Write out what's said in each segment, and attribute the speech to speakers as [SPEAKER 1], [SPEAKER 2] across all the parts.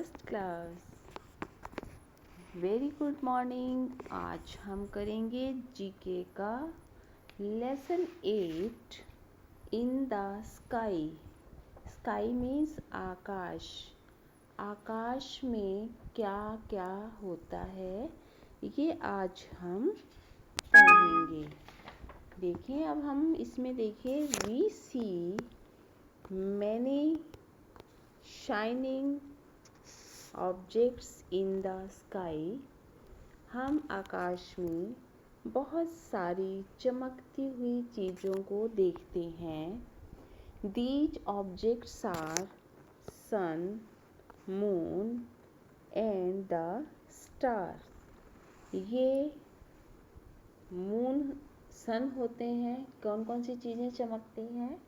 [SPEAKER 1] First class. Very good morning. आज हम करेंगे जीके का lesson 8 in the sky. Sky means आकाश। आकाश में क्या क्या होता है ये आज हम पढ़ेंगे। देखिए, अब हम इसमें देखिए, we see many shining objects in the sky. हम आकाश में बहुत सारी चमकती हुई चीज़ों को देखते हैं। These objects are sun, moon and the star. ये मून सन होते हैं। कौन कौन सी चीज़ें चमकती हैं?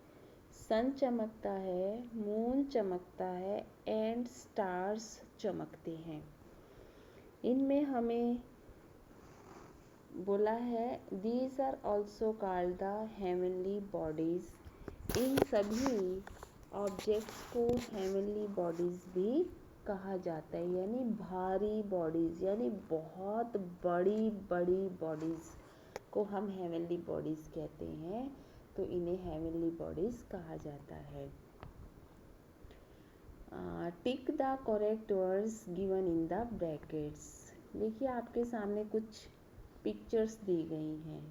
[SPEAKER 1] सन चमकता है, मून चमकता है एंड स्टार्स चमकते हैं। इनमें हमें बोला है these are also called the heavenly bodies. इन सभी ऑब्जेक्ट्स को हेवनली बॉडीज भी कहा जाता है, यानी भारी बॉडीज, यानी बहुत बड़ी बड़ी बॉडीज को हम हेवनली बॉडीज कहते हैं। तो इन्हें हेवनली बॉडीज कहा जाता है। Tick the correct words given in the brackets. देखिए, आपके सामने कुछ पिक्चर्स दी गई हैं।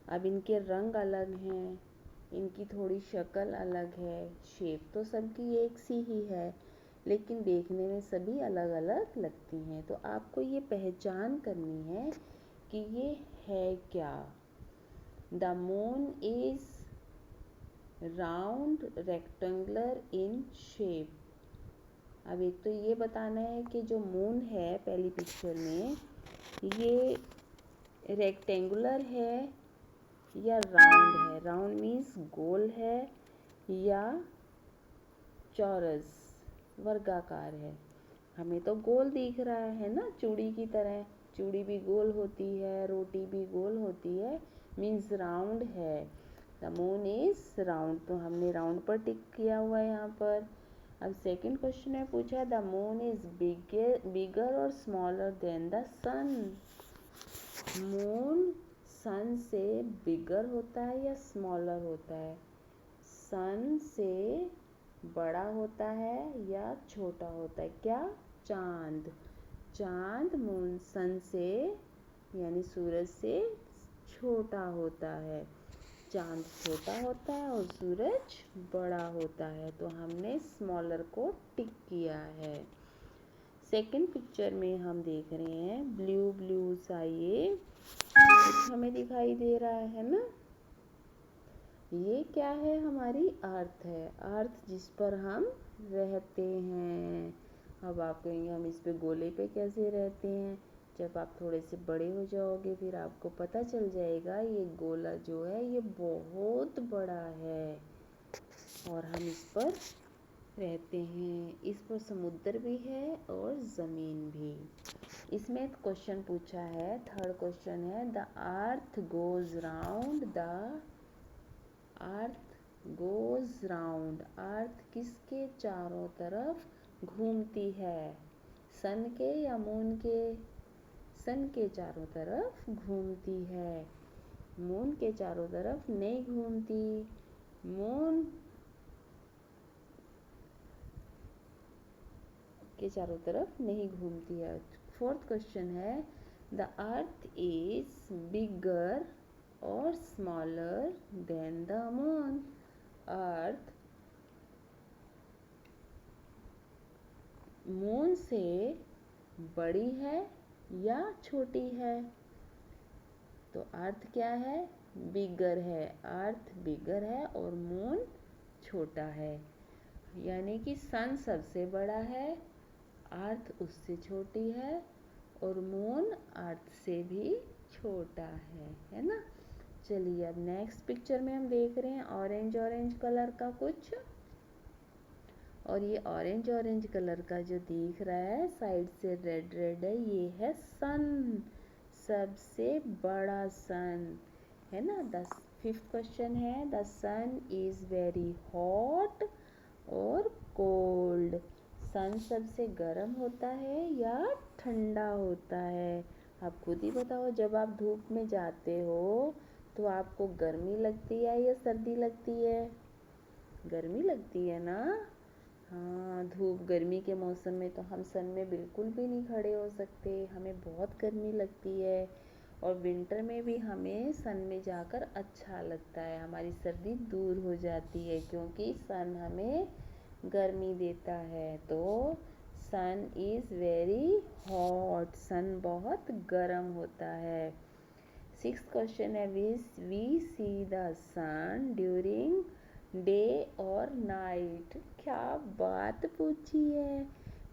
[SPEAKER 1] अब इनके रंग अलग हैं, इनकी थोड़ी शक्ल अलग है, शेप तो सबकी एक सी ही है, लेकिन देखने में सभी अलग अलग लगती हैं। तो आपको ये पहचान करनी है कि ये है क्या। The moon is round rectangular in shape. अब एक तो ये बताना है कि जो मून है पहली पिक्चर में, ये रेक्टेंगुलर है या राउंड है। राउंड मीन्स गोल है या चौरस वर्गाकार है। हमें तो गोल दिख रहा है ना, चूड़ी की तरह। चूड़ी भी गोल होती है, रोटी भी गोल होती है, मीन्स राउंड है। द मून इज राउंड, तो हमने राउंड पर टिक किया हुआ है यहाँ पर। अब सेकंड क्वेश्चन में पूछा द मून इज बिगर और smaller than the sun. Moon sun से बिगर होता है या स्मॉलर होता है? सन से बड़ा होता है या छोटा होता है? क्या? चांद। चांद मून सन से यानी सूरज से छोटा होता है। चांद छोटा होता है और सूरज बड़ा होता है, तो हमने स्मॉलर को टिक किया है। सेकंड पिक्चर में हम देख रहे हैं ब्लू ब्लू सा ये कुछ हमें दिखाई दे रहा है ना। ये क्या है? हमारी अर्थ है। अर्थ जिस पर हम रहते हैं। अब आप कहेंगे हम इस पे गोले पे कैसे रहते हैं? जब आप थोड़े से बड़े हो जाओगे फिर आपको पता चल जाएगा ये गोला जो है ये बहुत बड़ा है और हम इस पर रहते हैं। इस पर समुद्र भी है और ज़मीन भी। इसमें क्वेश्चन पूछा है, थर्ड क्वेश्चन है the earth goes round, the earth goes round. Earth किसके चारों तरफ घूमती है? सन के या मून के? सन के चारों तरफ घूमती है, मून के चारों तरफ नहीं घूमती। मून के चारों तरफ नहीं घूमती है। फोर्थ क्वेश्चन है द अर्थ इज बिगर और smaller than the moon. Earth moon से बड़ी है या छोटी है? तो अर्थ क्या है? बिगर है। अर्थ बिगर है और मून छोटा है, यानी कि सन सबसे बड़ा है, अर्थ उससे छोटी है और मून अर्थ से भी छोटा है ना। चलिए, अब नेक्स्ट पिक्चर में हम देख रहे हैं ऑरेंज ऑरेंज कलर का कुछ, और ये ऑरेंज ऑरेंज कलर का जो दिख रहा है साइड से रेड रेड है, ये है सन, सबसे बड़ा सन है ना। फिफ्थ क्वेश्चन है the sun is very hot और कोल्ड। सन सबसे गर्म होता है या ठंडा होता है? आप खुद ही बताओ। जब आप धूप में जाते हो तो आपको गर्मी लगती है या सर्दी लगती है? गर्मी लगती है ना। हाँ, धूप गर्मी के मौसम में तो हम सन में बिल्कुल भी नहीं खड़े हो सकते, हमें बहुत गर्मी लगती है। और विंटर में भी हमें सन में जाकर अच्छा लगता है, हमारी सर्दी दूर हो जाती है क्योंकि सन हमें गर्मी देता है। तो sun is very hot, sun बहुत गर्म होता है। 6th क्वेश्चन है, we see the sun during day और नाइट। क्या बात पूछी है।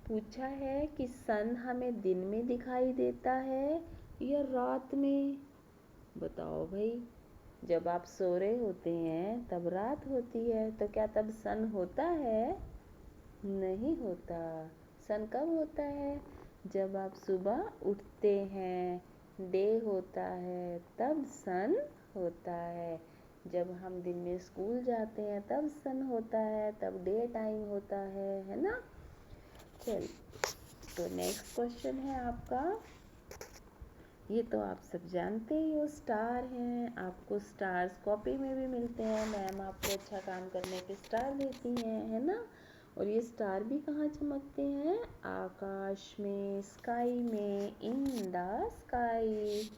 [SPEAKER 1] पूछा है कि सन हमें दिन में दिखाई देता है या रात में? बताओ भाई। जब आप सो रहे होते हैं तब रात होती है, तो क्या तब सन होता है? नहीं होता। सन कब होता है? जब आप सुबह उठते हैं, डे होता है, तब सन होता है। जब हम दिन में स्कूल जाते हैं तब सन होता है, तब डे टाइम होता है ना। चल, तो नेक्स्ट क्वेश्चन है आपका। ये तो आप सब जानते ही हो, स्टार हैं। आपको स्टार्स कॉपी में भी मिलते हैं, मैम आपको अच्छा काम करने के स्टार देती हैं, है ना। और ये स्टार भी कहाँ चमकते हैं? आकाश में, स्काई में, इन द स्काई।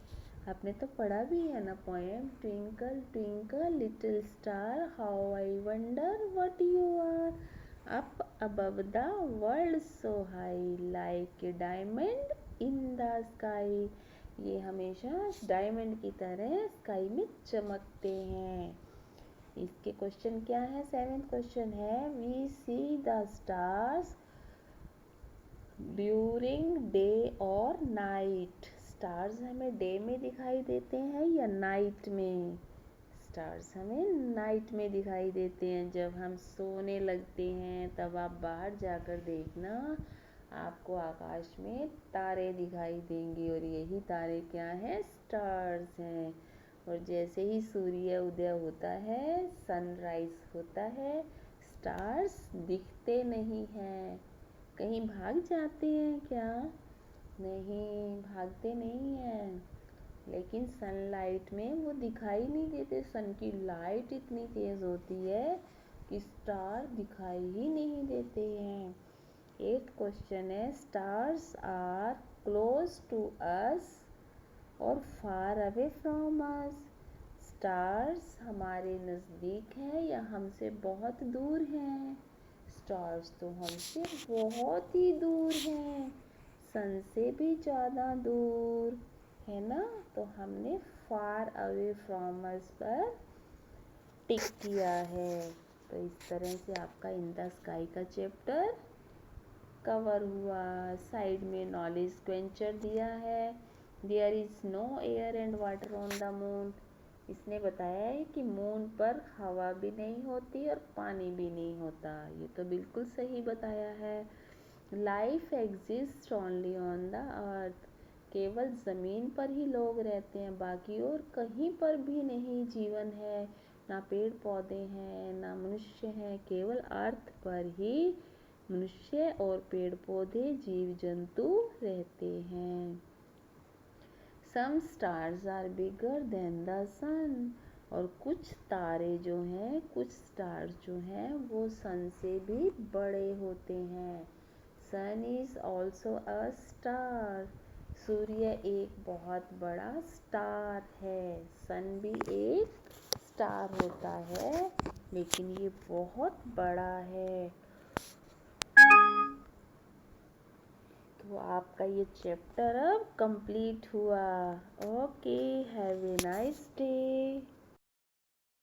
[SPEAKER 1] आपने तो पढ़ा भी है ना poem, twinkle twinkle little star how I wonder what you are, up above the world so high like a diamond in the sky. ये हमेशा डायमंड की तरह स्काई में चमकते हैं। इसके क्वेश्चन क्या है? 7th क्वेश्चन है, we see the stars during day और नाइट। स्टार्स हमें डे में दिखाई देते हैं या नाइट में? स्टार्स हमें नाइट में दिखाई देते हैं। जब हम सोने लगते हैं तब आप बाहर जाकर देखना, आपको आकाश में तारे दिखाई देंगे और यही तारे क्या हैं? स्टार्स हैं। और जैसे ही सूर्य उदय होता है, सनराइज होता है, स्टार्स दिखते नहीं हैं। कहीं भाग जाते हैं क्या? नहीं, भागते नहीं हैं। लेकिन सनलाइट में वो दिखाई नहीं देते, सन की लाइट इतनी तेज होती है कि स्टार दिखाई ही नहीं देते हैं। 8th क्वेश्चन है, stars are close to us और far away from us. Stars हमारे नज़दीक हैं या हमसे बहुत दूर हैं? स्टार्स तो हमसे बहुत ही दूर हैं, सन से भी ज़्यादा दूर, है ना। तो हमने फार अवे फ्रॉम अस पर टिक किया है। तो इस तरह से आपका इन द स्काई का चैप्टर कवर हुआ। साइड में नॉलेज क्वेंचर दिया है, there is no air and water on the moon. इसने बताया है कि मून पर हवा भी नहीं होती और पानी भी नहीं होता। ये तो बिल्कुल सही बताया है। Life exist only on the earth. केवल ज़मीन पर ही लोग रहते हैं, बाकी और कहीं पर भी नहीं जीवन है, ना पेड़ पौधे हैं, ना मनुष्य हैं। केवल अर्थ पर ही मनुष्य और पेड़ पौधे, जीव जंतु रहते हैं। Some stars are bigger than the sun. और कुछ तारे जो हैं, कुछ स्टार्स जो हैं वो सन से भी बड़े होते हैं। सन इज ऑल्सो अ स्टार। सूर्य एक बहुत बड़ा स्टार है। सन भी एक स्टार होता है, लेकिन ये बहुत बड़ा है। तो आपका ये चैप्टर अब कंप्लीट हुआ। Okay, have a nice day.